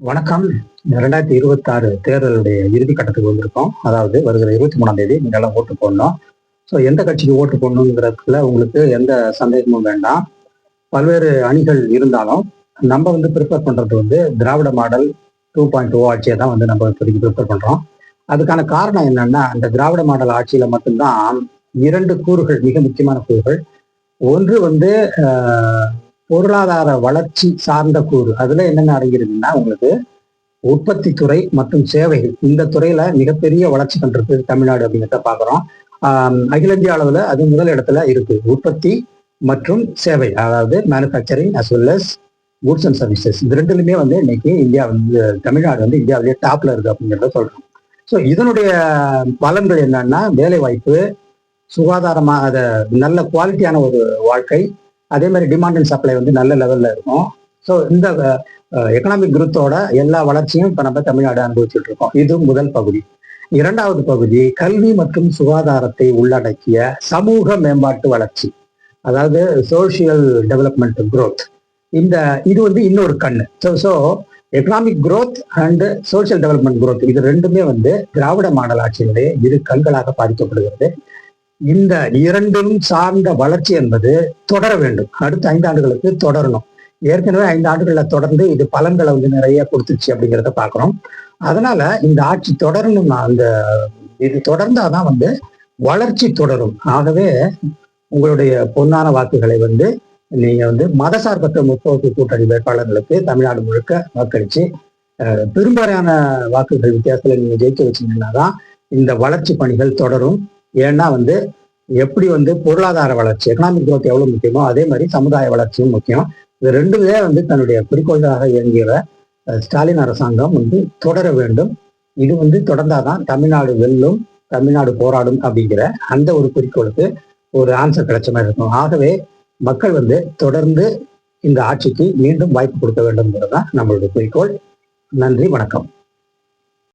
வணக்கம். 2026 தேர்தலுடைய இறுதி கட்டத்துக்கு வந்திருக்கோம். அதாவது வருகிற 23ஆம் தேதி நீங்க எல்லாம் ஓட்டு போடணும். ஸோ எந்த கட்சிக்கு ஓட்டு போடணுங்கிறதுல உங்களுக்கு எந்த சந்தேகமும் வேண்டாம். பல்வேறு அணிகள் இருந்தாலும் நம்ம ப்ரிப்பேர் பண்றது திராவிட மாடல் 2.0 ஆட்சியை தான் நம்ம இப்போதைக்கு ப்ரிப்பேர் பண்றோம். அதுக்கான காரணம் என்னன்னா, அந்த திராவிட மாடல் ஆட்சியில மட்டும்தான் 2 கூறுகள், மிக முக்கியமான கூறுகள். ஒன்று பொருளாதார வளர்ச்சி சார்ந்த கூறு. அதுல என்னென்ன அடங்கியிருக்குன்னா, உங்களுக்கு உற்பத்தி துறை மற்றும் சேவைகள், இந்த துறையில மிகப்பெரிய வளர்ச்சி கண்டிருக்கு தமிழ்நாடு அப்படிங்கிறத பாக்குறோம். அகில இந்திய அளவுல அது முதல் இடத்துல இருக்கு. உற்பத்தி மற்றும் சேவை, அதாவது manufacturing as well as goods and services, இது ரெண்டுலுமே இன்னைக்கு இந்தியா தமிழ்நாடு இந்தியாவிலேயே டாப்ல இருக்கு அப்படிங்கிறத சொல்றோம். ஸோ இதனுடைய பலன்கள் என்னன்னா, வேலை வாய்ப்பு, சுகாதாரமாக நல்ல குவாலிட்டியான ஒரு வாழ்க்கை, அதே மாதிரி டிமாண்ட் அண்ட் சப்ளை நல்ல லெவல்ல இருக்கும். ஸோ இந்த எக்கனாமிக் குரோத்தோட எல்லா வளர்ச்சியும் இப்ப நம்ம தமிழ்நாடு அனுபவிச்சுட்டு இருக்கோம். இது முதல் பகுதி. இரண்டாவது பகுதி கல்வி மற்றும் சுகாதாரத்தை உள்ளடக்கிய சமூக மேம்பாட்டு வளர்ச்சி, அதாவது சோசியல் டெவலப்மெண்ட் குரோத். இது இன்னொரு கண்ணு. So economic growth and social development growth, இது ரெண்டுமே திராவிட மாடல் ஆட்சியினுடைய இரு கண்களாக பாதிக்கப்படுகிறது. இந்த இரண்டும் சார்ந்த வளர்ச்சி என்பது தொடர வேண்டும். அடுத்த 5 ஆண்டுகளுக்கு தொடரணும். ஏற்கனவே 5 ஆண்டுகள்ல தொடர்ந்து இது பலன்களை நிறைய கொடுத்துச்சு அப்படிங்கிறத பாக்குறோம். அதனால இந்த ஆட்சி தொடரணும்னா, இது தொடர்ந்தாதான் வளர்ச்சி தொடரும். ஆகவே உங்களுடைய பொன்னான வாக்குகளை நீங்க மதசார்பற்ற முற்போக்கு கூட்டணி வேட்பாளர்களுக்கு தமிழ்நாடு முழுக்க வாக்களிச்சு பெரும்பாலான வாக்குகள் வித்தியாசத்துல நீங்க ஜெயிக்க வச்சீங்கன்னா தான் இந்த வளர்ச்சி பணிகள் தொடரும். ஏன்னா எப்படி பொருளாதார வளர்ச்சி, எக்கனாமிக் குரோத் எவ்வளவு முக்கியமோ அதே மாதிரி சமுதாய வளர்ச்சியும் முக்கியம். இது ரெண்டுமே தன்னுடைய குறிக்கோளாக இயங்குகிற ஸ்டாலின் அரசாங்கம் தொடர வேண்டும். இது தொடர்ந்தாதான் தமிழ்நாடு வெல்லும், தமிழ்நாடு போராடும் அப்படிங்கிற அந்த ஒரு குறிக்கோளுக்கு ஒரு ஆன்சர் கிடைச்ச மாதிரி இருக்கும். ஆகவே மக்கள் தொடர்ந்து இந்த ஆட்சிக்கு மீண்டும் வாய்ப்பு கொடுக்க வேண்டும்ங்கிறது தான் நம்மளுடைய குறிக்கோள். நன்றி, வணக்கம்.